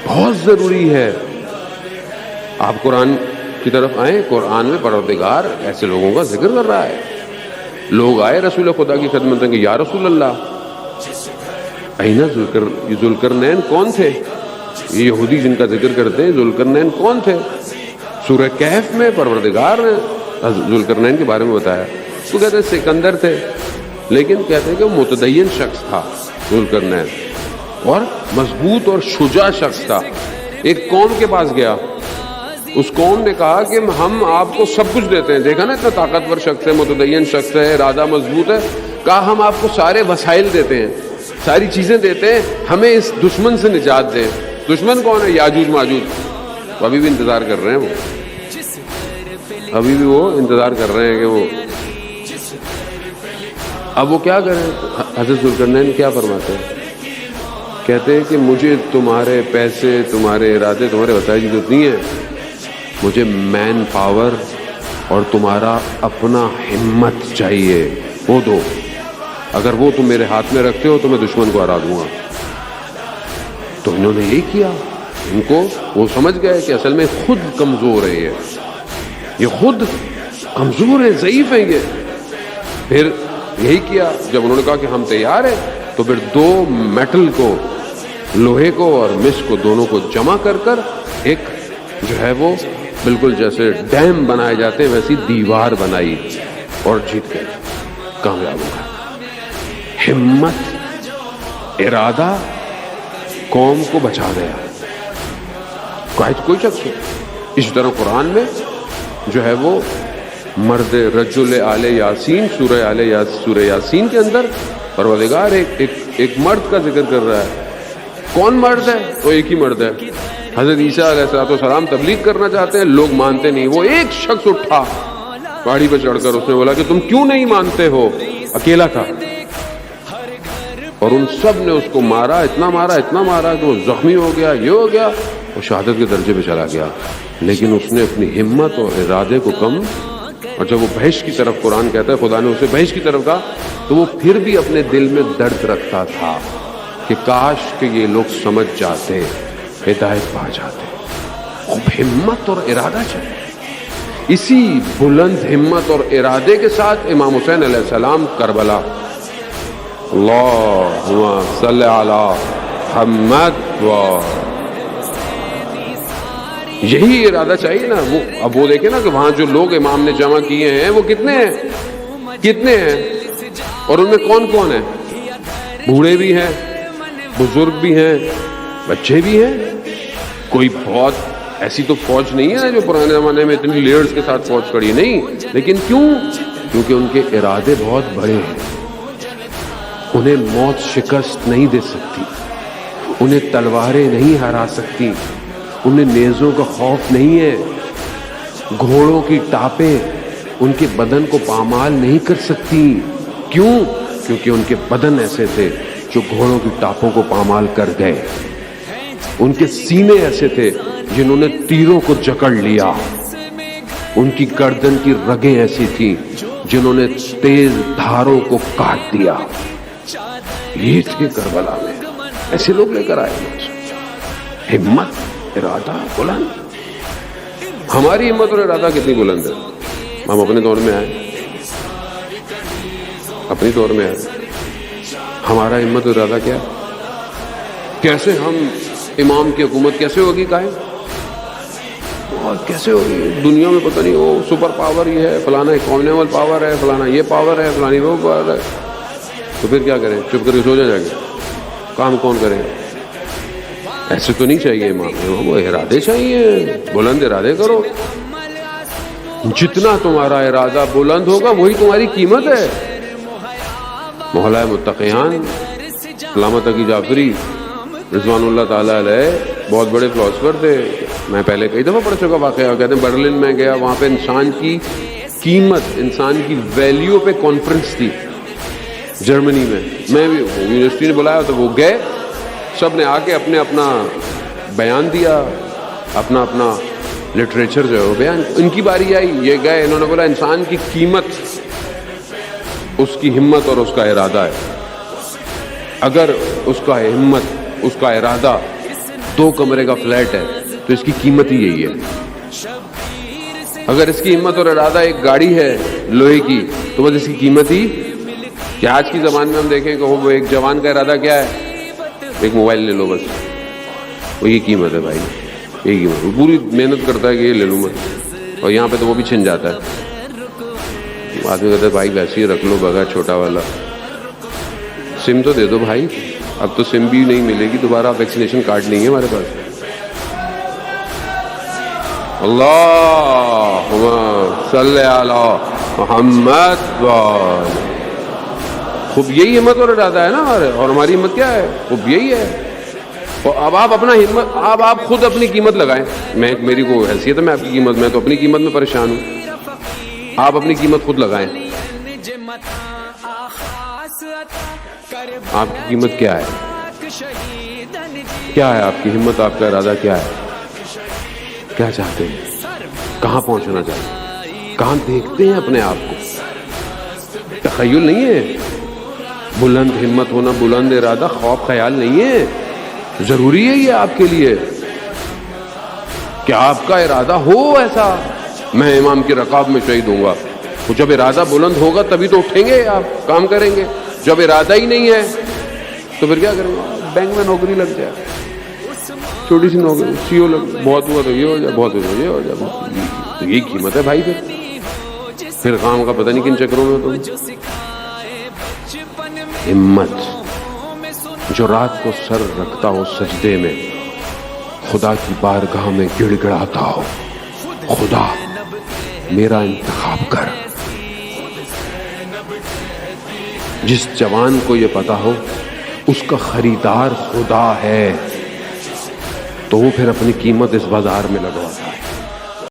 بہت ضروری ہے. آپ قرآن کی طرف آئیں، قرآن میں پروردگار ایسے لوگوں کا ذکر کر رہا ہے. لوگ آئے رسول خدا کی خدمت میں کہ یا رسول اللہ اینا ذوالقرنین کون تھے؟ یہ یہودی جن کا ذکر کرتے ہیں ذوالقرنین کون تھے؟ سورہ کہف میں پروردگار نے ذوالقرنین کے بارے میں بتایا. تو کہتے ہیں سکندر تھے، لیکن کہتے ہیں کہ وہ متدین شخص تھا ذوالقرنین، اور مضبوط اور شجاع شخص تھا. ایک قوم کے پاس گیا، اس قوم نے کہا کہ ہم آپ کو سب کچھ دیتے ہیں. دیکھا نا اتنا طاقتور شخص ہے، متدین شخص ہے، ارادہ مضبوط ہے. کہا ہم آپ کو سارے وسائل دیتے ہیں، ساری چیزیں دیتے ہیں، ہمیں اس دشمن سے نجات دیں. دشمن کون ہے؟ یاجوج ماجوج. ابھی بھی انتظار کر رہے ہیں وہ، ابھی بھی وہ انتظار کر رہے ہیں کہ وہ اب وہ کیا کریں. حضرت ذوالقرنین کیا فرماتے ہیں؟ کہتے ہیں کہ مجھے تمہارے پیسے، تمہارے ارادے، تمہارے وسائل کی ضرورت نہیں ہے. مجھے مین پاور اور تمہارا اپنا ہمت چاہیے، وہ دو. اگر وہ تم میرے ہاتھ میں رکھتے ہو تو میں دشمن کو ہرا دوں گا. تو انہوں نے یہی کیا. ان کو وہ سمجھ گئے کہ اصل میں خود کمزور ہے، یہ خود کمزور ہے، ضعیف ہیں یہ. پھر یہی کیا. جب انہوں نے کہا کہ ہم تیار ہیں، تو پھر دو میٹل کو، لوہے کو اور مس کو، دونوں کو جمع کر کر ایک جو ہے وہ بالکل جیسے ڈیم بنائے جاتے ہیں ویسی دیوار بنائی اور جیت گئے، کامیاب ہو گئے. ہمت، ارادہ قوم کو بچا گیا. کوئی شخص. اسی طرح قرآن میں جو ہے وہ مرد رجل آل یاسین، سورہ یاسین کے اندر پروردگار ایک مرد کا ذکر کر رہا ہے. کون مرد ہے؟ وہ ایک ہی مرد ہے. حضرت عیسیٰ علیہ السلام تبلیغ کرنا چاہتے ہیں، لوگ مانتے نہیں. وہ ایک شخص اٹھا پہاڑی پہ چڑھ کر، اس نے بولا کہ تم کیوں نہیں مانتے ہو. اکیلا تھا، اور ان سب نے اس کو مارا، اتنا مارا کہ وہ زخمی ہو گیا، یہ ہو گیا، وہ شہادت کے درجے پہ چلا گیا. لیکن اس نے اپنی ہمت اور ارادے کو کم، اور جب وہ بہشت کی طرف، قرآن کہتا ہے خدا نے اسے بہشت کی طرف کہا، تو وہ پھر بھی اپنے دل میں درد رکھتا تھا کہ کاش کہ یہ لوگ سمجھ جاتے، ہدایت پا جاتے. خوب ہمت اور ارادہ چاہیے. اسی بلند ہمت اور ارادے کے ساتھ امام حسین علیہ السلام کربلا، اللہم صلی علی محمد، یہی ارادہ چاہیے نا. وہ اب وہ دیکھیں نا کہ وہاں جو لوگ امام نے جمع کیے ہیں وہ کتنے ہیں، اور ان میں کون کون ہیں؟ بوڑھے بھی ہیں، بزرگ بھی ہیں، بچے بھی ہیں. کوئی بہت ایسی تو فوج نہیں ہے جو پرانے زمانے میں اتنی لیڈرز کے ساتھ فوج کھڑی نہیں. لیکن کیونکہ ان کے ارادے بہت بڑے ہیں. انہیں موت شکست نہیں دے سکتی، انہیں تلواریں نہیں ہرا سکتی، انہیں نیزوں کا خوف نہیں ہے. گھوڑوں کی ٹاپیں ان کے بدن کو پامال نہیں کر سکتی. کیونکہ ان کے بدن ایسے تھے جو گھوڑوں کی ٹاپوں کو پامال کر گئے. ان کے سینے ایسے تھے جنہوں نے تیروں کو جکڑ لیا. ان کی گردن کی رگیں ایسی تھیں جنہوں نے تیز دھاروں کو کاٹ دیا. یہ تھے کربلا میں، ایسے لوگ لے کر آئے. ہمت، ارادہ بلند. ہماری ہمت اور ارادہ کتنی بلند ہے. ہم اپنے دور میں آئے، ہمارا ہمت اور ارادہ کیا؟ کیسے ہم امام کی حکومت کیسے ہوگی قائم؟ بہت کیسے ہوگی. دنیا میں پتہ نہیں وہ سپر پاور یہ ہے، فلانا اکانومل پاور ہے، فلانا یہ پاور ہے، فلانی وہ پاور ہے. تو پھر کیا کریں؟ چپ کر کے سو جائیں گے؟ کام کون کرے؟ ایسے تو نہیں چاہیے امام. وہ ارادے چاہیے، بلند ارادے کرو. جتنا تمہارا ارادہ بلند ہوگا وہی تمہاری قیمت ہے. مولا متقیان علامہ تقی جعفری رضوان اللہ تعالیٰ علیہ بہت بڑے فلاسفر تھے. میں پہلے کئی دفعہ پڑھ چکا واقعہ. کہتے ہیں برلن میں گیا، وہاں پہ انسان کی قیمت، انسان کی ویلیو پہ کانفرنس تھی جرمنی میں. میں بھی یونیورسٹی نے بلایا تو وہ گئے. سب نے آ کے اپنا بیان دیا، اپنا لٹریچر جو ہے وہ بیان. ان کی باری آئی، یہ گئے، انہوں نے بولا انسان کی قیمت اس کی ہمت اور اس کا ارادہ ہے. اگر اس کا ہمت اس کا ارادہ 2 کمرے کا فلیٹ ہے تو اس کی قیمت ہی یہی ہے. اگر اس کی ہمت اور ارادہ ایک گاڑی ہے لوہے کی تو بس اس کی قیمت ہی کہ آج کی زمان میں ہم دیکھیں کہ وہ ایک جوان کا ارادہ کیا ہے, ایک موبائل لے لو بس, وہ یہ قیمت ہے بھائی, یہی قیمت. وہ پوری محنت کرتا ہے کہ یہ لے لوں میں, اور یہاں پہ تو وہ بھی چھن جاتا ہے. آدمی کہتا ہے بھائی ویسے ہی رکھ لو بغیر چھوٹا والا, سم تو دے دو بھائی. اب تو سم بھی نہیں ملے گی دوبارہ, ویکسینیشن کارڈ نہیں ہے ہمارے پاس. اللہم صلی علی محمد. خوب یہی ہمت اور ارادہ ہے نا ہمارے, اور ہماری ہمت کیا ہے؟ خوب یہی ہے. اور اب آپ اپنا ہمت, اب آپ خود اپنی قیمت لگائیں. میں میری کو حیثیت ہے میں آپ کی قیمت, میں تو اپنی قیمت میں پریشان ہوں. آپ اپنی قیمت خود لگائیں. آپ کی قیمت کیا ہے؟ کیا ہے آپ کی ہمت, آپ کا ارادہ کیا ہے؟ کیا چاہتے ہیں؟ کہاں پہنچنا چاہتے ہیں؟ کہاں دیکھتے ہیں اپنے آپ کو؟ تخیل نہیں ہے, بلند ہمت ہونا, بلند ارادہ, خواب خیال نہیں ہے. ضروری ہے یہ آپ کے لیے کہ آپ کا ارادہ ہو ایسا, میں امام کی رکاب میں شہید ہوں گا. تو جب ارادہ بلند ہوگا تبھی تو اٹھیں گے, آپ کام کریں گے. جب ارادہ ہی نہیں ہے تو پھر کیا کریں گے؟ بینک میں نوکری لگ جائے, چھوٹی سی نوکری, سی او لگ, بہت ہوا تو یہ ہو جائے, بہت ہوا تو یہ ہو جائے. تو یہی قیمت ہے بھائی. پھر کام کا پتہ نہیں کن چکروں میں ہو. ہمت جو رات کو سر رکھتا ہو سجدے میں, خدا کی بارگاہ میں گڑ گڑاتا ہو, خدا میرا انتخاب کر. جس جوان کو یہ پتا ہو اس کا خریدار خدا ہے تو وہ پھر اپنی قیمت اس بازار میں لگواتا ہے.